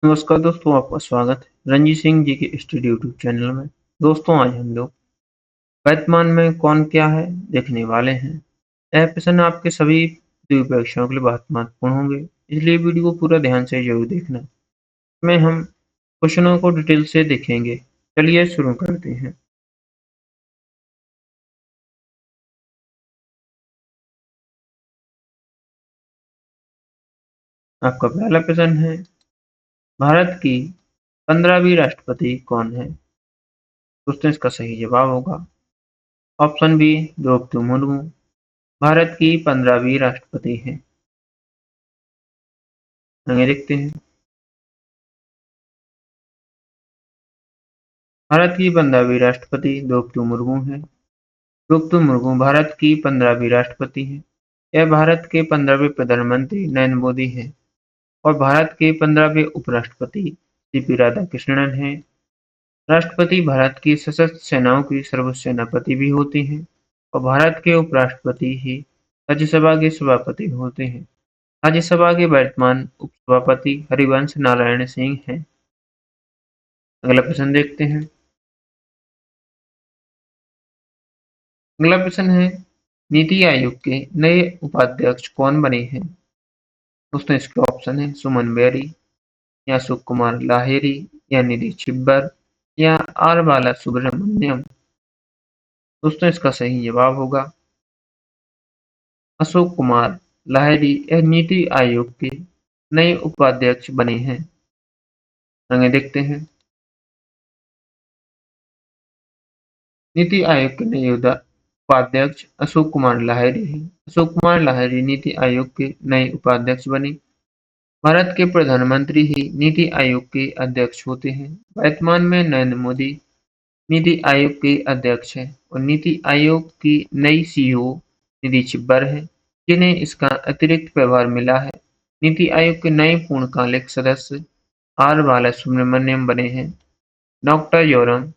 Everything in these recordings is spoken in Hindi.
नमस्कार दोस्तों, आपका स्वागत है रंजीत सिंह जी के स्टडी यूट्यूब चैनल में। दोस्तों, आज हम लोग वर्तमान में कौन क्या है देखने वाले हैं। यह प्रश्न आपके सभी प्रतियोगी परीक्षाओं के लिए बहुत महत्वपूर्ण होंगे, इसलिए वीडियो को पूरा ध्यान से जरूर देखना। में हम क्वेश्चनों को डिटेल से देखेंगे। चलिए शुरू करते हैं। आपका पहला प्रश्न है, भारत की 15वीं राष्ट्रपति कौन है? दोस्तों, इसका सही जवाब होगा ऑप्शन बी, द्रौपदी मुर्मू। भारत की 15वीं राष्ट्रपति है। आगे देखते हैं। भारत की 15वीं राष्ट्रपति द्रौपदी मुर्मू हैं। द्रौपदी मुर्मू भारत की 15वीं राष्ट्रपति हैं। यह भारत के 15वें प्रधानमंत्री नरेंद्र मोदी हैं और भारत के 15वें उपराष्ट्रपति सीपी राधाकृष्णन हैं। राष्ट्रपति भारत की सशस्त्र सेनाओं की सर्वोच्च सेनापति भी होते हैं और भारत के उपराष्ट्रपति ही राज्यसभा के सभापति होते हैं। राज्यसभा के वर्तमान उपसभापति हरिवंश नारायण सिंह हैं। अगला प्रश्न देखते हैं। अगला प्रश्न है, नीति आयोग के नए उपाध्यक्ष कौन बने हैं? दोस्तों, इसके ऑप्शन है सुमन बेरी या अशोक कुमार लाहिरी या निधि छिब्बर या आर बाला सुब्रमण्यम। दोस्तों, इसका सही जवाब होगा अशोक कुमार लाहिरी। यह नीति आयोग के नए उपाध्यक्ष बने हैं। आगे देखते हैं। नीति आयोग के नए उपाध्यक्ष अशोक कुमार लाहिरी हैं। अशोक कुमार लाहिरी नीति आयोग के नए उपाध्यक्ष बने। भारत के प्रधानमंत्री ही नीति आयोग के अध्यक्ष होते हैं। वर्तमान में नरेंद्र मोदी नीति आयोग के अध्यक्ष हैं और नीति आयोग की नई सीईओ निधि छिब्बर है, जिन्हें इसका अतिरिक्त प्रभार मिला है। नीति आयोग के नए पूर्णकालिक सदस्य आर बालासुब्रमण्यम बने हैं। डॉक्टर योरम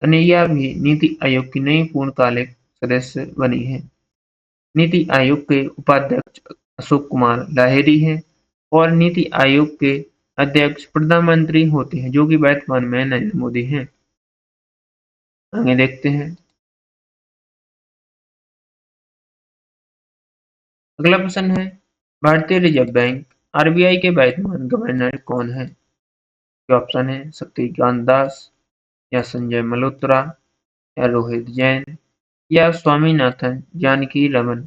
कन्हैया भी नीति आयोग की नई पूर्णकालिक सदस्य बनी है। नीति आयोग के उपाध्यक्ष अशोक कुमार लाहिरी हैं और नीति आयोग के अध्यक्ष प्रधानमंत्री होते हैं, जो कि वर्तमान में नरेंद्र मोदी हैं। आगे देखते हैं। अगला प्रश्न है, भारतीय रिजर्व बैंक आरबीआई के वर्तमान गवर्नर कौन है? ऑप्शन है शक्तिकांत दास या संजय मल्होत्रा या रोहित जैन या स्वामीनाथन जानकी रमन।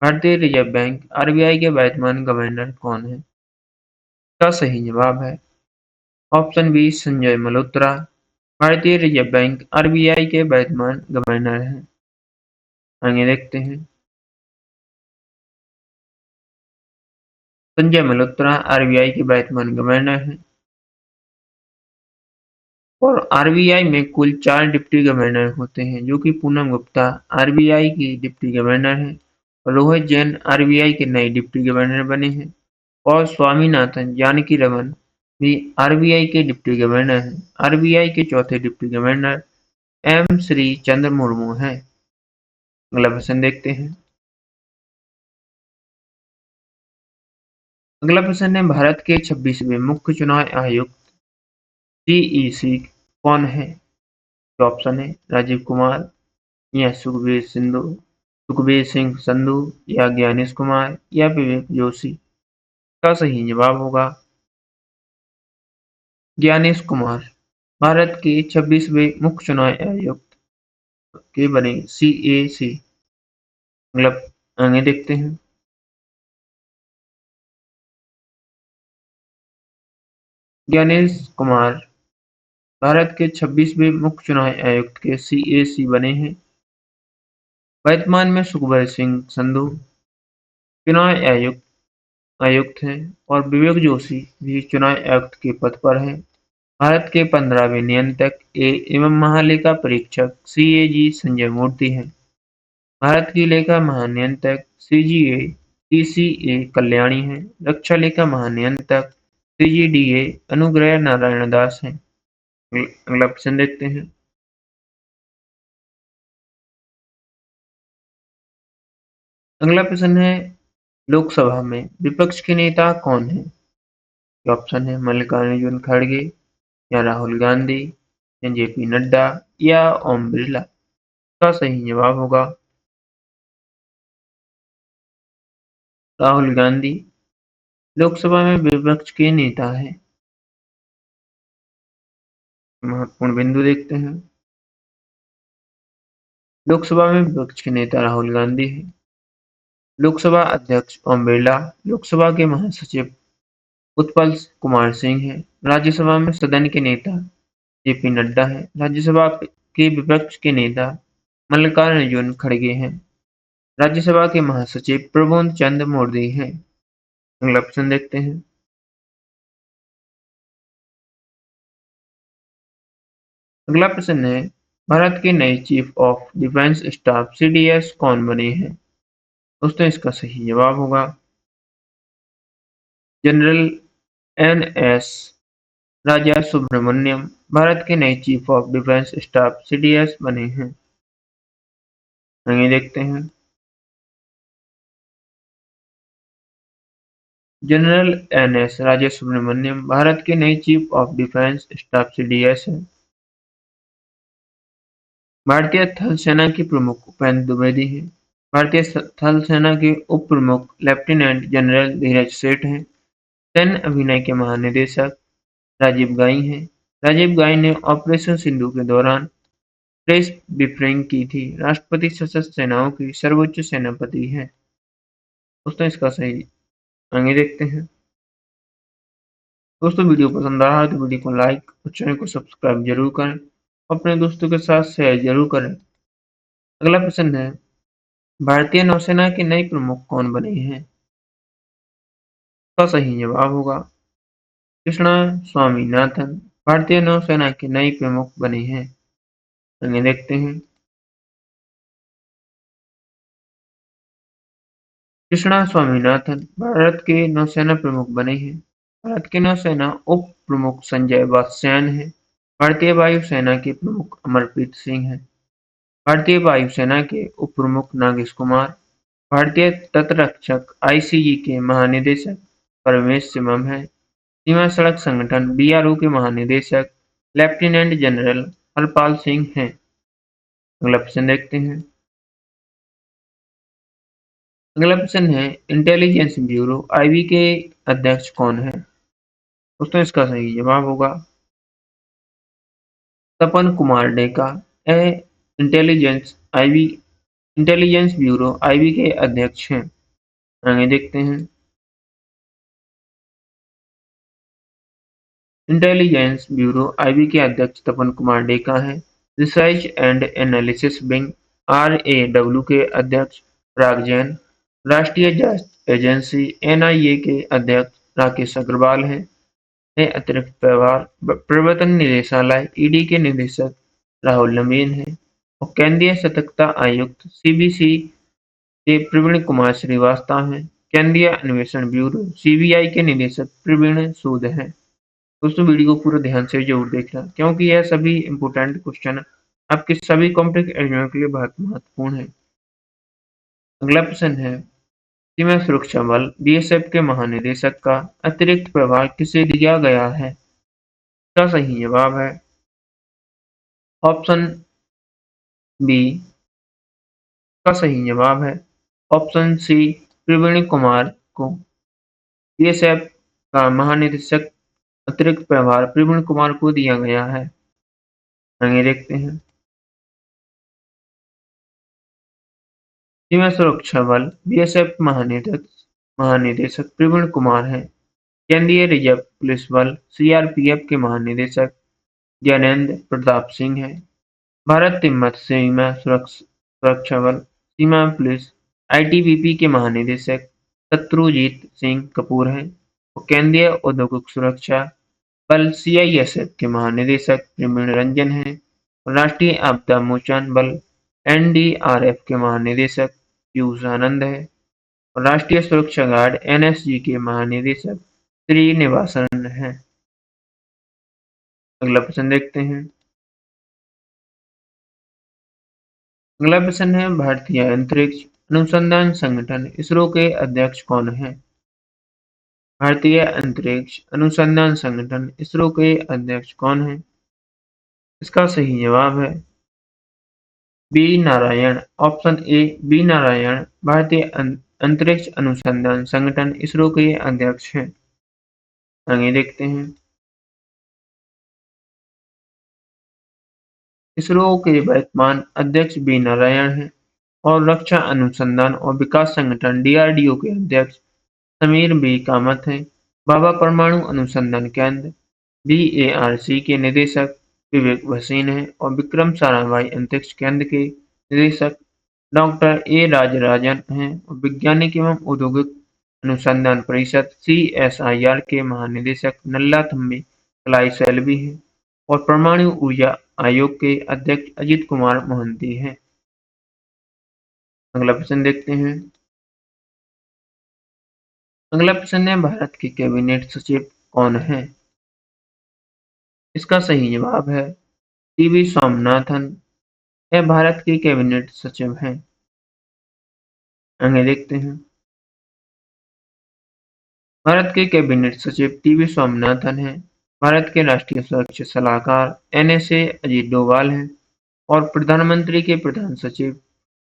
भारतीय रिजर्व बैंक आरबीआई के वर्तमान गवर्नर कौन है? इसका सही जवाब है ऑप्शन बी, संजय मल्होत्रा। भारतीय रिजर्व बैंक आरबीआई के वर्तमान गवर्नर हैं। आगे देखते हैं। संजय मल्होत्रा आरबीआई के वर्तमान गवर्नर हैं और आरबीआई में कुल 4 डिप्टी गवर्नर होते हैं, जो कि पूनम गुप्ता आरबीआई की डिप्टी गवर्नर हैं, रोहित जैन आरबीआई के नए डिप्टी गवर्नर बने हैं और स्वामीनाथन जानकीरमन भी आरबीआई के डिप्टी गवर्नर हैं। आरबीआई के चौथे deputy governor M Shri Chandra Murmu हैं। अगला प्रश्न देखते हैं। अगला प्रश्न है, भारत के 26वें मुख्य चुनाव आयुक्त सीईसी कौन है? ऑप्शन है राजीव कुमार या सुखबीर सिंह संधू या ज्ञानेश कुमार या विवेक जोशी। का सही जवाब होगा ज्ञानेश कुमार। भारत के 26वें मुख्य चुनाव आयुक्त के बने सीएसी। मतलब आगे देखते हैं। ज्ञानेश कुमार भारत के 26वें मुख्य चुनाव आयुक्त के सीएसी बने हैं। वर्तमान में सुखबीर सिंह संधू चुनाव आयुक्त हैं और विवेक जोशी भी चुनाव आयुक्त के पद पर हैं। भारत के 15वें नियंत्रक एवं महालेखा परीक्षक सीएजी संजय मूर्ति हैं। भारत की लेखा महानियंत्रक सीजीए टीसीए कल्याणी हैं। रक्षा लेखा महानियंत्रक सीजीडीए अनुग्रह नारायण दास हैं। अगला प्रश्न देखते हैं। अगला प्रश्न है, लोकसभा में विपक्ष के नेता कौन है? ये ऑप्शन है मल्लिकार्जुन खड़गे या राहुल गांधी या जेपी नड्डा या ओम बिरला। इसका सही जवाब होगा राहुल गांधी। लोकसभा में विपक्ष के नेता हैं। महत्वपूर्ण बिंदु देखते हैं। लोकसभा में विपक्ष के नेता राहुल गांधी हैं। लोकसभा अध्यक्ष ओम बिरला, लोकसभा के महासचिव उत्पल कुमार सिंह हैं। राज्यसभा में सदन के नेता जेपी नड्डा हैं। राज्यसभा के विपक्ष के नेता मल्लिकार्जुन खड़गे हैं। राज्यसभा के महासचिव प्रबोध चंद्र मोदी हैं। अगला ऑप्शन देखते हैं। अगला प्रश्न है भारत के नए chief of defence staff CDS कौन बने हैं। दोस्तों इसका सही जवाब होगा जनरल एन एस राजा सुब्रमण्यम भारत के नए chief of defence staff CDS बने हैं। आगे देखते हैं। जनरल एन एस राजा सुब्रमण्यम भारत के नए chief of defence staff CDS हैं। भारतीय थल सेना के प्रमुख उपेंद्र द्विवेदी हैं। भारतीय थल सेना के उप प्रमुख लेफ्टिनेंट जनरल धीरज सेठ हैं। सैन्य अभिनय के महानिदेशक राजीव गाई हैं। राजीव गाई ने ऑपरेशन सिंधु के दौरान प्रेस ब्रीफिंग की थी। राष्ट्रपति सशस्त्र सेनाओं की सर्वोच्च सेनापति हैं। दोस्तों इसका सही आगे देखते हैं। दोस्तों वीडियो पसंद आ रहा है तो वीडियो को लाइक और चैनल को सब्सक्राइब जरूर करें। अपने दोस्तों के साथ शेयर जरूर करें। अगला प्रश्न है भारतीय नौसेना के नए प्रमुख कौन बने हैं। इसका सही जवाब होगा कृष्णा स्वामीनाथन भारतीय नौसेना के नए प्रमुख बने हैं। आगे देखते हैं। कृष्णा स्वामीनाथन भारत के नौसेना प्रमुख बने हैं। भारत के नौसेना उप प्रमुख संजय वात्स्यायन हैं। भारतीय वायुसेना के प्रमुख अमरप्रीत सिंह हैं। भारतीय वायुसेना के उप प्रमुख नागेश कुमार। भारतीय तटरक्षक आईसीजी के महानिदेशक परवेश शिवम हैं। सीमा सड़क संगठन बीआरओ के महानिदेशक लेफ्टिनेंट जनरल हरपाल सिंह हैं। अगला प्रश्न देखते हैं। अगला प्रश्न है इंटेलिजेंस ब्यूरो आईबी के अध्यक्ष कौन है। दोस्तों इसका सही जवाब होगा Tapan Kumar Deka. Intelligence IB intelligence bureau IB के अध्यक्ष हैं। आगे देखते हैं। इंटेलिजेंस ब्यूरो आईबी के अध्यक्ष तपन कुमार डेका हैं। Research and analysis wing RAW के अध्यक्ष पराग जैन। राष्ट्रीय जांच एजेंसी एनआईए के अध्यक्ष राकेश अग्रवाल हैं। अतिरिक्त प्रवर्तन निदेशालय ईडी के निदेशक राहुल नवीन हैं। और केंद्रीय सतर्कता आयुक्त सीबीसी के प्रवीण कुमार श्रीवास्तव हैं। केंद्रीय अन्वेषण ब्यूरो सीबीआई के निदेशक प्रवीण सूद हैं। दोस्तों वीडियो को पूरा ध्यान से जरूर देखना क्योंकि यह सभी इंपोर्टेंट क्वेश्चन आपके सभी कॉम्पिटिटिव एग्जाम के लिए बहुत महत्वपूर्ण है। अगला प्रश्न है सीमा सुरक्षा बल बीएसएफ के महानिदेशक का अतिरिक्त प्रभार किसे दिया गया है। इसका सही जवाब है ऑप्शन बी। का सही जवाब है ऑप्शन सी प्रवीण कुमार को। बीएसएफ का महानिदेशक अतिरिक्त प्रभार प्रवीण कुमार को दिया गया है। आगे देखते हैं। सीमा सुरक्षा बल बीएसएफ महानिदेशक प्रवीण कुमार हैं। केंद्रीय रिजर्व पुलिस बल सीआरपीएफ के महानिदेशक ज्ञानेंद्र प्रताप सिंह हैं। भारत तिब्बत सीमा सुरक्षा बल सीमा पुलिस आईटीबीपी के महानिदेशक शत्रुजीत सिंह कपूर हैं। और केंद्रीय औद्योगिक सुरक्षा बल सीआईएसएफ के महानिदेशक प्रवीण रंजन हैं। और राष्ट्रीय आपदा मोचन बल एनडीआरएफ के महानिदेशक पीयूष आनंद है। और राष्ट्रीय सुरक्षा गार्ड एनएसजी के महानिदेशक श्रीनिवासन हैं। अगला प्रश्न देखते हैं। अगला प्रश्न है भारतीय अंतरिक्ष अनुसंधान संगठन इसरो के अध्यक्ष कौन है। भारतीय अंतरिक्ष अनुसंधान संगठन इसरो के अध्यक्ष कौन हैं? इसका सही जवाब है B Narayan. Option A B Narayan भारतीय अंतरिक्ष अनुसंधान संगठन इसरो के अध्यक्ष हैं। आगे देखते हैं। इसरो के वर्तमान अध्यक्ष बी नारायण हैं और रक्षा अनुसंधान और विकास संगठन डीआरडीओ के अध्यक्ष समीर बी कामत हैं। भाभा परमाणु अनुसंधान केंद्र बीएआरसी के निदेशक विवेक भसीन हैं और विक्रम साराभाई अंतरिक्ष केंद्र के निदेशक डॉक्टर ए राजराजन हैं और वैज्ञानिक एवं औद्योगिक अनुसंधान परिषद सीएसआईआर के महानिदेशक नल्ला थम्बी कलाई सैलवी हैं और परमाणु ऊर्जा आयोग के अध्यक्ष अजित कुमार मोहंती हैं। अगला प्रश्न देखते हैं। अगला प्रश्न है भारत के कैबिनेट सचिव कौन है? इसका सही जवाब है टीवी स्वामीनाथन। यह भारत के कैबिनेट सचिव हैं। आगे देखते हैं। भारत के कैबिनेट सचिव टीवी स्वामीनाथन हैं। भारत के राष्ट्रीय सुरक्षा सलाहकार एनएसए अजीत डोभाल हैं और प्रधानमंत्री के प्रधान सचिव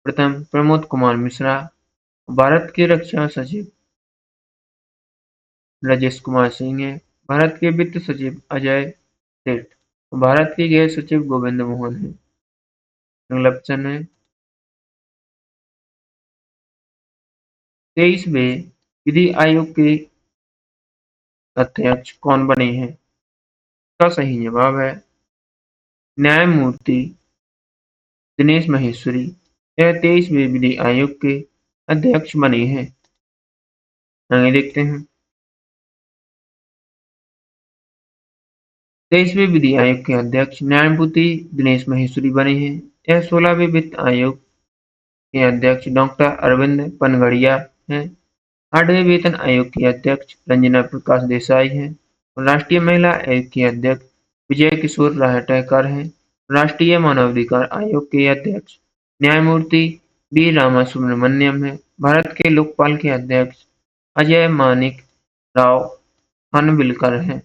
प्रथम प्रमोद कुमार मिश्रा। भारत के रक्षा सचिव राजेश कुमार सिंह हैं। भारत के वित्त सचिव अजय सेठ। भारत के गृह सचिव गोविंद मोहन हैं। अगला प्रश्न है। 23वें विधि आयोग के अध्यक्ष कौन बने हैं? इसका सही जवाब है न्यायमूर्ति दिनेश महेश्वरी। यह 23वें विधि आयोग के अध्यक्ष बने हैं। आगे देखते हैं। 23वें विधि आयोग के अध्यक्ष न्यायमूर्ति दिनेश महेश्वरी बने हैं। यह 16वें वित्त आयोग के अध्यक्ष डॉक्टर अरविंद पनगड़िया हैं। 8वें वेतन आयोग के अध्यक्ष रंजना प्रकाश देसाई हैं और राष्ट्रीय महिला आयोग के अध्यक्ष विजय किशोर राहटकर हैं। राष्ट्रीय मानवाधिकार आयोग के अध्यक्ष न्यायमूर्ति बी रामासुब्रमण्यम हैं। भारत के लोकपाल के अध्यक्ष अजय मानिक राव खानविलकर हैं।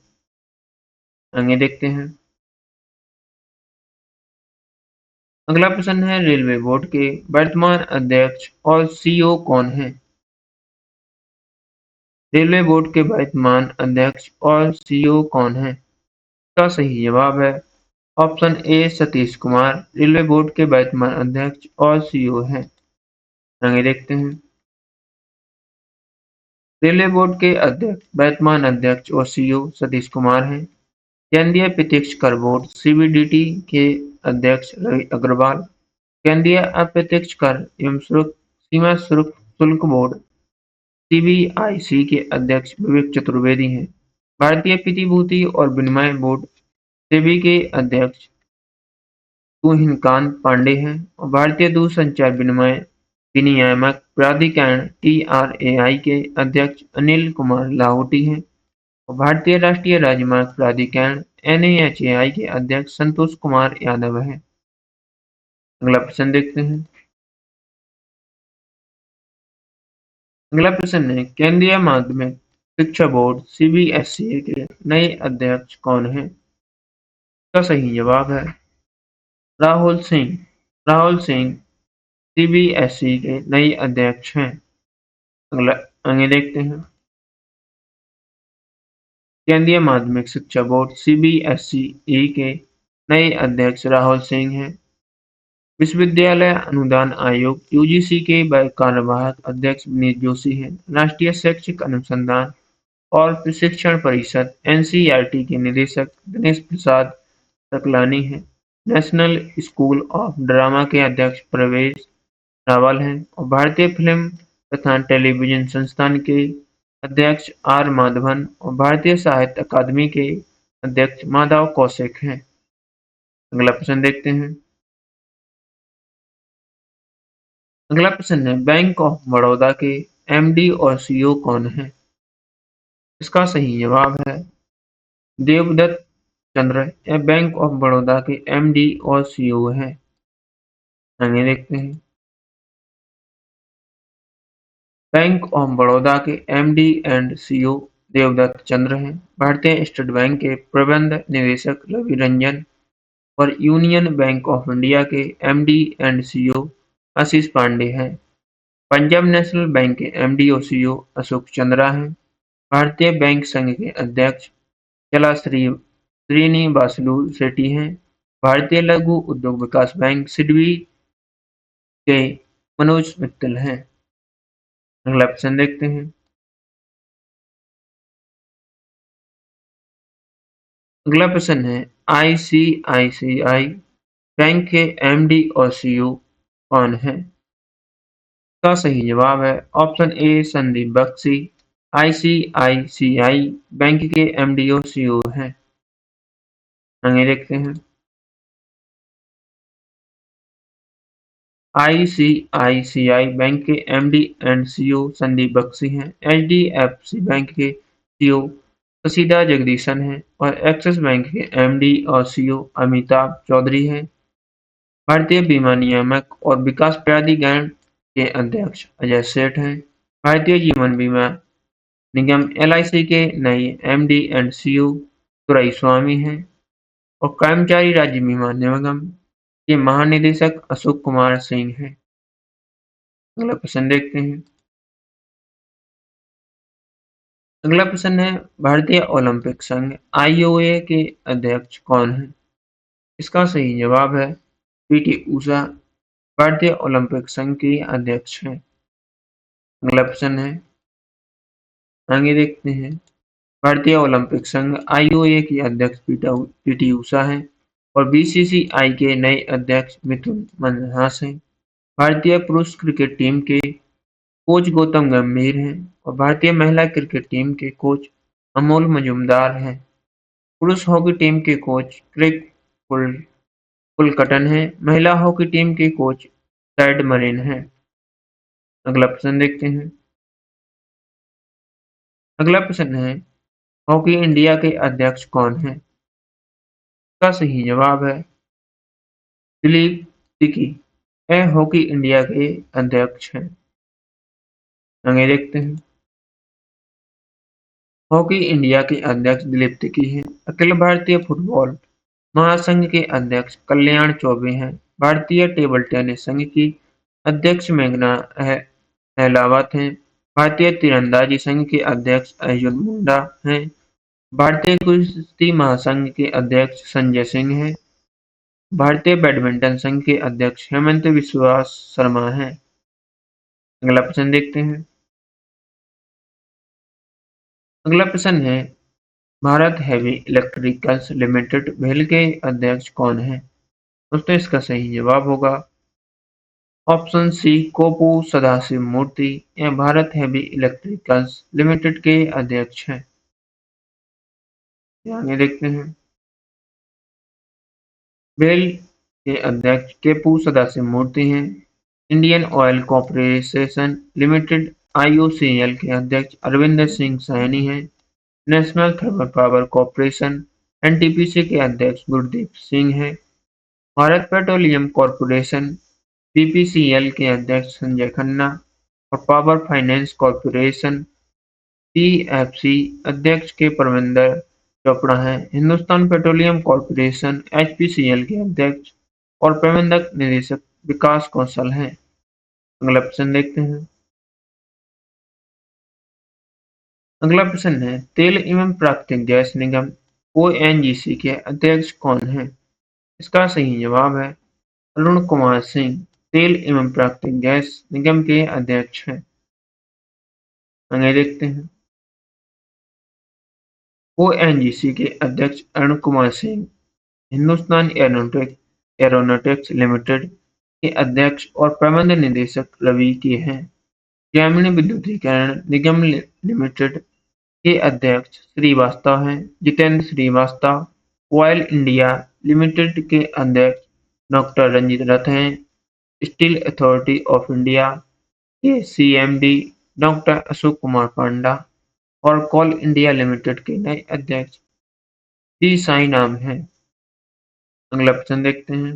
आगे देखते हैं। अगला प्रश्न है रेलवे बोर्ड के वर्तमान अध्यक्ष और सीईओ कौन हैं? रेलवे बोर्ड के वर्तमान अध्यक्ष और सीईओ कौन हैं? इसका सही जवाब है ऑप्शन ए सतीश कुमार। रेलवे बोर्ड के वर्तमान अध्यक्ष और सीईओ हैं। आगे देखते हैं। रेलवे बोर्ड के अध्यक्ष वर्तमान अध्यक्ष और सीईओ सतीश कुमार हैं। केंद्रीय प्रत्यक्ष कर बोर्ड सीबीडीटी के अध्यक्ष रवि अग्रवाल। केंद्रीय अप्रत्यक्ष कर एवं सीमा शुल्क बोर्ड सीबीआईसी के अध्यक्ष विवेक चतुर्वेदी हैं। भारतीय प्रतिभूति और विनिमय बोर्ड सेबी के अध्यक्ष तुहिनकांत पांडे हैं और भारतीय दूरसंचार विनियामक प्राधिकरण टीआरएआई के अध्यक्ष अनिल कुमार लाहोटी हैं और भारतीय राष्ट्रीय राजमार्ग प्राधिकरण एनएचएआई के अध्यक्ष संतोष कुमार यादव हैं। अगला प्रश्न देखते हैं। अगला प्रश्न है केंद्रीय माध्यमिक शिक्षा बोर्ड सीबीएसई के नए अध्यक्ष कौन हैं? इसका सही जवाब है राहुल सिंह। राहुल सिंह सीबीएसई के नए अध्यक्ष हैं। अगला आगे देखते हैं। केंद्रीय माध्यमिक शिक्षा बोर्ड सीबीएसई के नए अध्यक्ष राहुल सिंह हैं। विश्वविद्यालय अनुदान आयोग यूजीसी के कार्यवाहक अध्यक्ष विनीत जोशी हैं। राष्ट्रीय शैक्षिक अनुसंधान और प्रशिक्षण परिषद एनसीईआरटी के निदेशक दिनेश प्रसाद सकलानी हैं। नेशनल स्कूल ऑफ ड्रामा के अध्यक्ष प्रवेश रावल हैं और भारतीय फिल्म तथा टेलीविजन संस्थान के अध्यक्ष आर माधवन और भारतीय साहित्य अकादमी के अध्यक्ष माधव कौशिक हैं। अगला प्रश्न देखते हैं। अगला प्रश्न है बैंक ऑफ बड़ौदा के एमडी और सीईओ कौन है? इसका सही जवाब है देवदत्त चंद्र। यह बैंक ऑफ बड़ौदा के एमडी और सीईओ हैं। आगे देखते हैं। बैंक ऑफ बड़ौदा के एमडी एंड सीईओ देवदत्त चंद्र हैं। भारतीय स्टेट बैंक के प्रबंध निदेशक रवि रंजन और यूनियन बैंक ऑफ इंडिया के एमडी एंड सीईओ आशीष पांडे हैं। पंजाब नेशनल बैंक के एमडी और सीईओ अशोक चंद्रा हैं। भारतीय बैंक संघ के अध्यक्ष श्रीनिवासलू सेठी हैं। भारतीय लघु उद्योग विकास बैंक सिडबी के मनोज मित्तल हैं। अगला प्रश्न देखते हैं। अगला प्रश्न है आईसीआईसीआई बैंक के एमडी और सीईओ कौन है? इसका सही जवाब है option A Sandeep Bakhshi. ICICI Bank के एमडी और सीईओ हैं। आगे देखते हैं। आईसीआईसीआई बैंक के MD and CEO Sandeep Bakhshi हैं। एचडीएफसी बैंक के सीईओ कशिदा जगदीशन हैं और एक्सिस बैंक के एमडी और सीईओ अमिताभ चौधरी हैं। भारतीय बीमा नियामक और विकास प्राधिकरण के अध्यक्ष अजय सेठ हैं। भारतीय जीवन बीमा निगम एलआईसी के नए एमडी एंड सीईओ दुराईस्वामी हैं और कर्मचारी राज्य बीमा निगम के महानिदेशक अशोक कुमार सिंह हैं। अगला प्रश्न देखते हैं। अगला प्रश्न है भारतीय ओलंपिक संघ आईओए के अध्यक्ष कौन है? इसका सही जवाब है पीटी ऊषा भारतीय ओलंपिक संघ की अध्यक्ष हैं। अगला प्रश्न है आगे देखते हैं। भारतीय ओलंपिक संघ आईओए की अध्यक्ष पीटी ऊषा हैं और बीसीसीआई के नए अध्यक्ष मिथुन मनहास हैं। भारतीय पुरुष क्रिकेट टीम के कोच गौतम गंभीर हैं और भारतीय महिला क्रिकेट टीम के कोच अमोल मजूमदार हैं। पुरुष हॉकी टीम के कोच क्रिक कुलकटन हैं। महिला हॉकी टीम के कोच टैड मरीन हैं। अगला प्रश्न देखते हैं। अगला प्रश्न है हॉकी इंडिया के अध्यक्ष कौन हैं? इसका सही जवाब है दिलीप तिकी। यह हॉकी इंडिया के अध्यक्ष हैं। आगे देखते हैं। हॉकी इंडिया के अध्यक्ष दिलीप तिकी हैं। अखिल भारतीय फुटबॉल महासंघ के अध्यक्ष कल्याण चौबे हैं। भारतीय टेबल टेनिस संघ की अध्यक्ष मेघना अहलावत हैं। भारतीय तीरंदाजी संघ के अध्यक्ष अर्जुन मुंडा हैं। भारतीय कुश्ती महासंघ के अध्यक्ष संजय सिंह हैं। भारतीय बैडमिंटन संघ के अध्यक्ष हेमंत विश्वास शर्मा हैं। अगला प्रश्न देखते हैं। अगला प्रश्न है भारत हेवी इलेक्ट्रिकल्स लिमिटेड भेल के अध्यक्ष कौन है? दोस्तों इसका सही जवाब होगा ऑप्शन सी कोपू सदाशिव मूर्ति। यह भारत हेवी इलेक्ट्रिकल्स लिमिटेड के अध्यक्ष हैं। आगे देखते हैं। भेल के अध्यक्ष केपू सदाशिव मूर्ति हैं। Indian oil corporation limited IOCL के अध्यक्ष अरविंदर सिंह सैनी हैं। National thermal power corporation NTPC के अध्यक्ष गुरदीप सिंह हैं। भारत पेट्रोलियम कॉर्पोरेशन बीपीसीएल के अध्यक्ष संजय खन्ना और पावर फाइनेंस कॉर्पोरेशन पीएफसी अध्यक्ष के परमिंदर चोपड़ा हैं। हिंदुस्तान पेट्रोलियम कॉर्पोरेशन एचपीसीएल के अध्यक्ष और प्रबंधक निदेशक विकास कौशल हैं। अगला प्रश्न देखते हैं। अगला प्रश्न है तेल एवं प्राकृतिक गैस निगम ओएनजीसी के अध्यक्ष कौन है? इसका सही जवाब है अरुण कुमार सिंह। तेल एवं प्राकृतिक गैस निगम के अध्यक्ष हैं। आगे देखते हैं। ओएनजीसी के अध्यक्ष अरुण कुमार सिंह हिंदुस्तान एरोनॉटिक्स लिमिटेड के अध्यक्ष और प्रबंध निदेशक रवि के हैं। ग्रामीण विद्युतीकरण निगम लिमिटेड के अध्यक्ष श्रीवास्तव हैं। Jitendra Srivastava Oil India Limited के अध्यक्ष डॉक्टर रंजीत रथ हैं। स्टील अथॉरिटी ऑफ इंडिया के सीएमडी डॉक्टर अशोक कुमार पांडा और कोल इंडिया लिमिटेड के नए अध्यक्ष डी साई नाम हैं। अगला प्रश्न देखते हैं।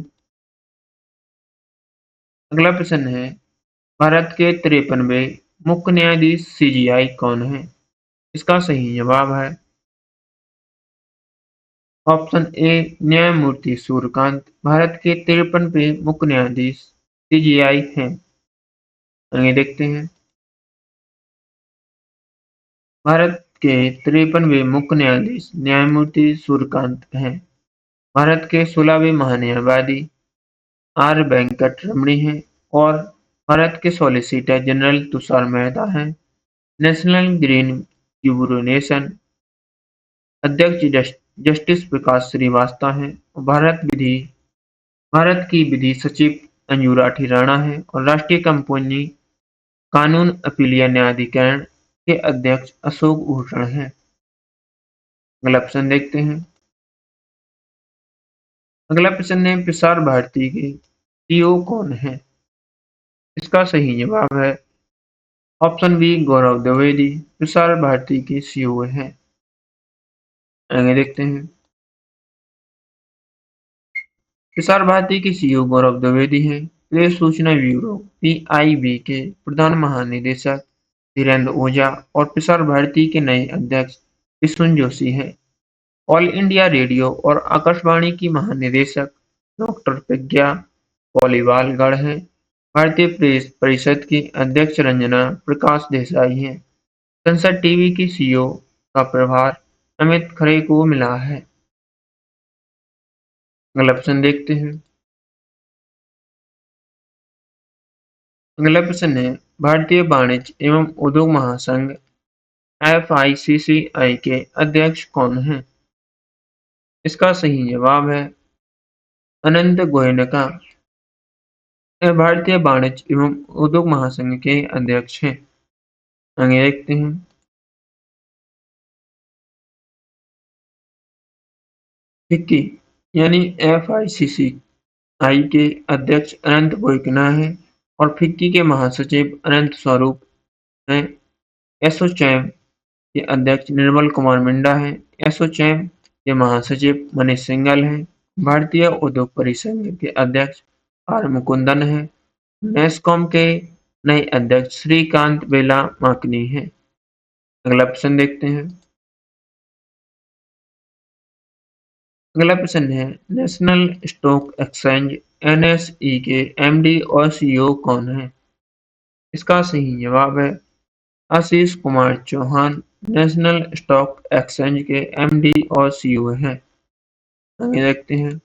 अगला प्रश्न है भारत के 53वें मुख्य न्यायाधीश सीजीआई कौन है? इसका सही जवाब है ऑप्शन ए न्यायमूर्ति सूर्यकांत। भारत के 53वें मुख्य न्यायाधीश सीजेआई हैं। आगे देखते हैं। भारत के 53वें मुख्य न्यायाधीश न्यायमूर्ति सूर्यकांत हैं। भारत के 16वें महान्यायवादी आर वेंकट रमणी हैं और भारत के सॉलिसिटर जनरल तुषार मेहता हैं। नेशनल ग्रीन ट्रिब्यूनल अध्यक्ष जस्टिस प्रकाश श्रीवास्तव हैं और भारत की विधि सचिव अंजू राठी राणा हैं और राष्ट्रीय कंपनी कानून अपीलीय न्यायाधिकरण के अध्यक्ष अशोक भूषण हैं। अगला प्रश्न देखते हैं। अगला प्रश्न है प्रसार भारती के सीईओ कौन है? इसका सही जवाब है ऑप्शन बी गौरव द्विवेदी। प्रसार भारती के सीईओ हैं। आगे देखते हैं। प्रसार भारती के सीईओ गौरव द्विवेदी हैं। प्रेस सूचना ब्यूरो पीआईबी के प्रधान महानिदेशक धीरेन्द्र ओझा और प्रसार भारती के नए अध्यक्ष विशुन जोशी हैं। ऑल इंडिया रेडियो और आकाशवाणी की महानिदेशक डॉक्टर प्रज्ञा पॉलीवाल हैं। भारतीय प्रेस परिषद की अध्यक्ष रंजना प्रकाश देसाई हैं। संसद टीवी की सीईओ का प्रभार अमित खरे को मिला है। अगला प्रश्न देखते हैं। अगला प्रश्न है भारतीय वाणिज्य एवं उद्योग महासंघ एफआईसीसीआई के अध्यक्ष कौन हैं? इसका सही जवाब है अनंत गोयनका। यह भारतीय वाणिज्य एवं उद्योग महासंघ के अध्यक्ष हैं। आगे देखते हैं। फिक्की यानी एफआईसीसीआई के अध्यक्ष अनंत गोयनका हैं और फिक्की के महासचिव अनंत स्वरूप हैं। एसोचैम के अध्यक्ष निर्मल कुमार मिंडा हैं। एसोचैम के महासचिव मनीष सिंघल हैं। भारतीय उद्योग परिसंघ के अध्यक्ष आर मुकुंदन हैं। नेस्कॉम के नए अध्यक्ष श्रीकांत बेला माकनी हैं। अगला प्रश्न देखते हैं। अगला प्रश्न है नेशनल स्टॉक एक्सचेंज एनएसई के एमडी और सीईओ कौन है? इसका सही जवाब है Ashish Kumar Chauhan. National stock exchange के एमडी और सीईओ हैं। आगे देखते हैं।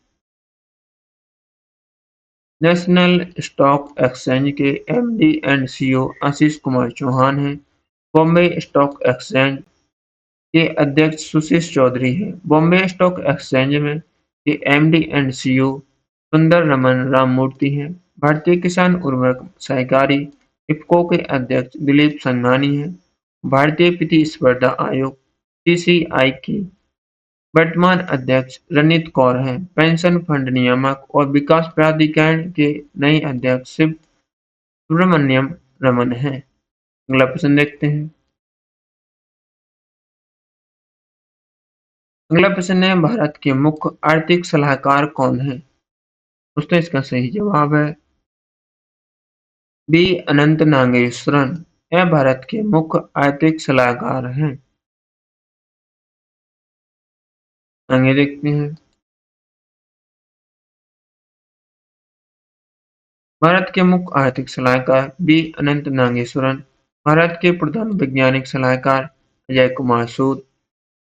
नेशनल स्टॉक एक्सचेंज के MD and CEO Ashish Kumar Chauhan हैं। बॉम्बे स्टॉक एक्सचेंज के अध्यक्ष सुशीष चौधरी हैं। बॉम्बे स्टॉक एक्सचेंज में के एमडी एंड सीईओ सुंदर रमन राममूर्ति हैं। भारतीय किसान उर्वरक सहकारी इफको के अध्यक्ष दिलीप संघानी हैं। भारतीय प्रतिस्पर्धा आयोग सीसीआई की वर्तमान अध्यक्ष रणनीत कौर हैं। पेंशन फंड नियामक और विकास प्राधिकरण के नए अध्यक्ष शिव सुब्रमण्यम रमन हैं। अगला प्रश्न देखते हैं। अगला प्रश्न है भारत के मुख्य आर्थिक सलाहकार कौन है? दोस्तों इसका सही जवाब है बी अनंत नागेश्वरन। यह भारत के मुख्य आर्थिक सलाहकार हैं। आगे देखते हैं। भारत के मुख्य आर्थिक सलाहकार बी अनंत नागेश्वरन। भारत के प्रधान वैज्ञानिक सलाहकार अजय कुमार सूद।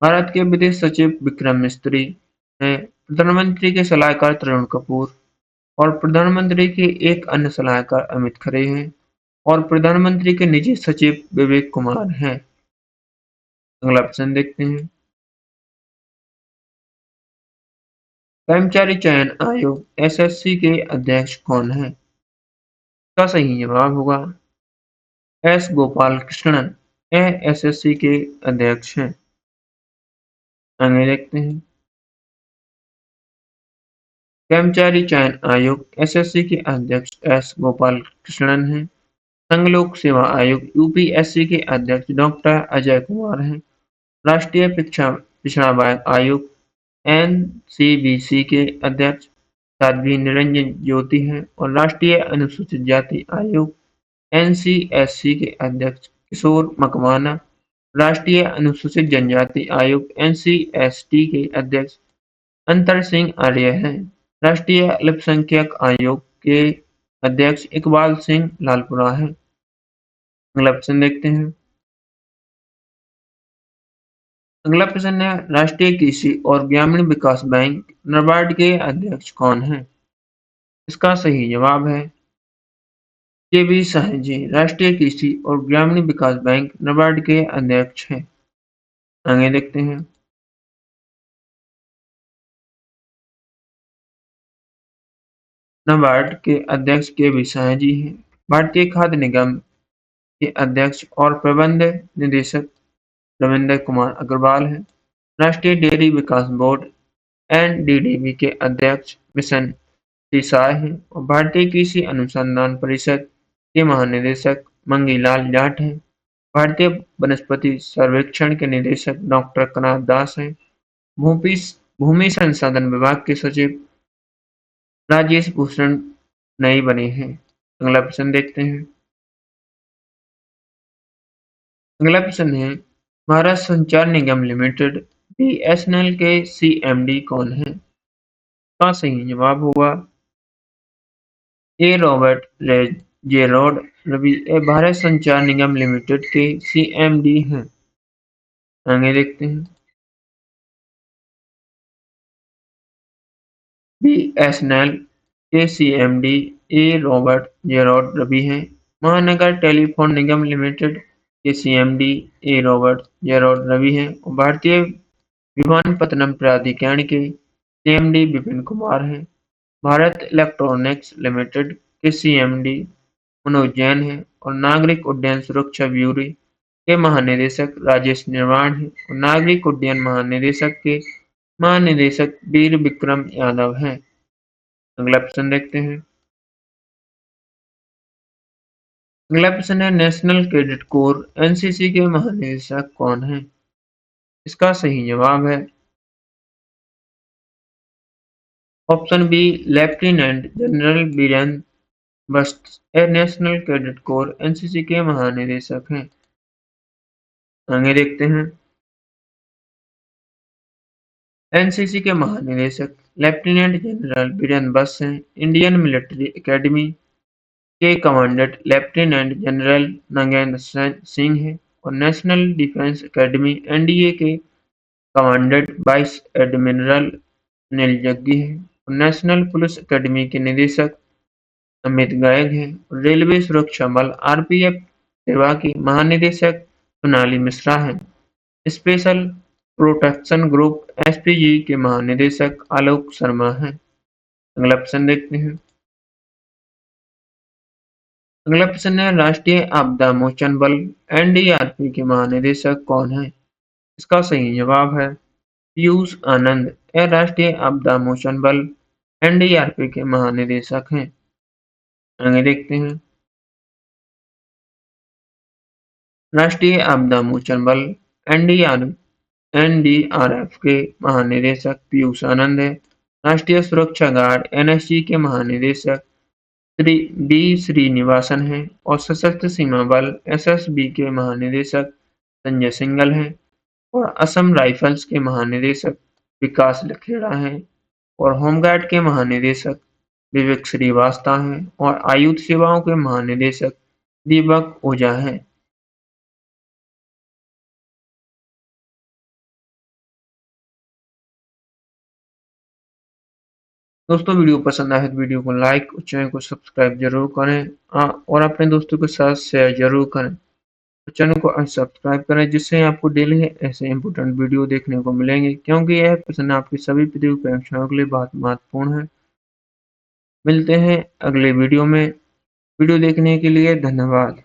भारत के विदेश सचिव विक्रम मिस्त्री हैं। प्रधानमंत्री के सलाहकार तरुण कपूर और प्रधानमंत्री के एक अन्य सलाहकार अमित खरे हैं और प्रधानमंत्री के निजी सचिव विवेक कुमार हैं। अगला प्रश्न देखते हैं। कर्मचारी चयन आयोग एसएससी के अध्यक्ष कौन है? इसका सही जवाब होगा एस गोपाल कृष्णन। यह एसएससी के अध्यक्ष हैं। आगे देखते हैं। कर्मचारी चयन आयोग एसएससी के अध्यक्ष एस गोपाल कृष्णन हैं। संघ लोक सेवा आयोग यूपीएससी के अध्यक्ष डॉक्टर अजय कुमार हैं। राष्ट्रीय पिछड़ा वर्ग आयोग एनसीबीसी के अध्यक्ष साध्वी निरंजन ज्योति हैं और राष्ट्रीय अनुसूचित जाति आयोग एनसीएससी के अध्यक्ष किशोर मकवाना राष्ट्रीय अनुसूचित जनजाति आयोग (NCST) के अध्यक्ष अंतर सिंह आर्य हैं। राष्ट्रीय अल्पसंख्यक आयोग के अध्यक्ष इकबाल सिंह लालपुरा हैं। अगला प्रश्न देखते हैं। अगला प्रश्न है, राष्ट्रीय कृषि और ग्रामीण विकास बैंक नाबार्ड के अध्यक्ष कौन हैं? इसका सही जवाब है के.बी. शाह जी। राष्ट्रीय कृषि और ग्रामीण विकास बैंक नाबार्ड के अध्यक्ष हैं। आगे देखते हैं। नाबार्ड के अध्यक्ष के.बी. शाह जी हैं। भारतीय खाद्य निगम के अध्यक्ष और प्रबंध निदेशक रविंद्र कुमार अग्रवाल हैं। राष्ट्रीय डेयरी विकास बोर्ड (NDDB) के अध्यक्ष मिशन देसाई हैं और भारतीय कृषि अनुसंधान परिषद के महानिदेशक मंगीलाल जाट हैं। भारतीय वनस्पति सर्वेक्षण के निदेशक डॉक्टर कनाथ दास हैं। भूपि भूमि संसाधन विभाग के सचिव राजेश भूषण नए बने हैं। अगला प्रश्न देखते हैं। अगला प्रश्न है, भारत संचार निगम लिमिटेड (BSNL) के CMD कौन है? का सही जवाब होगा A. Robert Gerard Ravi. Bharat Sanchar Nigam limited के CMD हैं। आगे देखते हैं। BSNL के CMD ए. रॉबर्ट जेरार्ड रवि हैं। महानगर टेलीफोन निगम लिमिटेड के CMD ए. रॉबर्ट जेरार्ड रवि हैं और भारतीय विमानपत्तनम प्राधिकरण के CMD विपिन कुमार हैं। भारत इलेक्ट्रॉनिक्स लिमिटेड के CMD मनोज जैन हैं और नागरिक उड्डयन सुरक्षा ब्यूरो के महानिदेशक राजेश निर्वाण हैं और नागरिक उड्डयन महानिदेशक के महानिदेशक वीर विक्रम यादव हैं। अगला प्रश्न देखते हैं। अगला प्रश्न है, नेशनल कैडेट कोर (NCC) के महानिदेशक कौन हैं? इसका सही जवाब है option B, lieutenant general Biren बस्ट। नेशनल कैडेट कोर (NCC) के महानिदेशक हैं। आगे देखते हैं। NCC के महानिदेशक लेफ्टिनेंट जनरल बीरेन बस हैं। इंडियन मिलिट्री एकेडमी के commandant lieutenant general Nagendra Singh हैं और नेशनल डिफेंस एकेडमी (NDA) के commandant vice admiral Anil Jaggi हैं और नेशनल पुलिस एकेडमी के निदेशक अमित गर्ग हैं। रेलवे सुरक्षा बल (RPF) सेवा की महानिदेशक सोनाली मिश्रा हैं। स्पेशल प्रोटेक्शन ग्रुप (SPG) के महानिदेशक आलोक शर्मा हैं। अगला प्रश्न देखते हैं। अगला प्रश्न है, राष्ट्रीय आपदा मोचन बल (NDRP) के महानिदेशक कौन हैं? इसका सही जवाब है पीयूष आनंद। राष्ट्रीय आपदा मोचन बल (NDRP) के महानिदेशक हैं। आगे देखते हैं। राष्ट्रीय आपदा मोचन बल (NDRF) के महानिदेशक पीयूष आनंद हैं। राष्ट्रीय सुरक्षा गार्ड (NSG) के महानिदेशक श्री बी श्रीनिवासन हैं और सशस्त्र सीमा बल (SSB) के महानिदेशक संजय सिंघल हैं और असम राइफल्स के महानिदेशक विकास लखेड़ा हैं और होमगार्ड के महानिदेशक विवेक श्रीवास्तव हैं और आयुध सेवाओं के महानिदेशक दीपक ओझा हैं। दोस्तों, वीडियो पसंद आए तो वीडियो को लाइक और चैनल को सब्सक्राइब जरूर करें और अपने दोस्तों के साथ शेयर जरूर करें। तो चैनल को सब्सक्राइब करें जिससे आपको डेली ऐसे इंपोर्टेंट वीडियो देखने को मिलेंगे, क्योंकि यह प्रश्न आपकी सभी प्रतियोगी परीक्षाओं के लिए बहुत महत्वपूर्ण है। मिलते हैं अगले वीडियो में। वीडियो देखने के लिए धन्यवाद।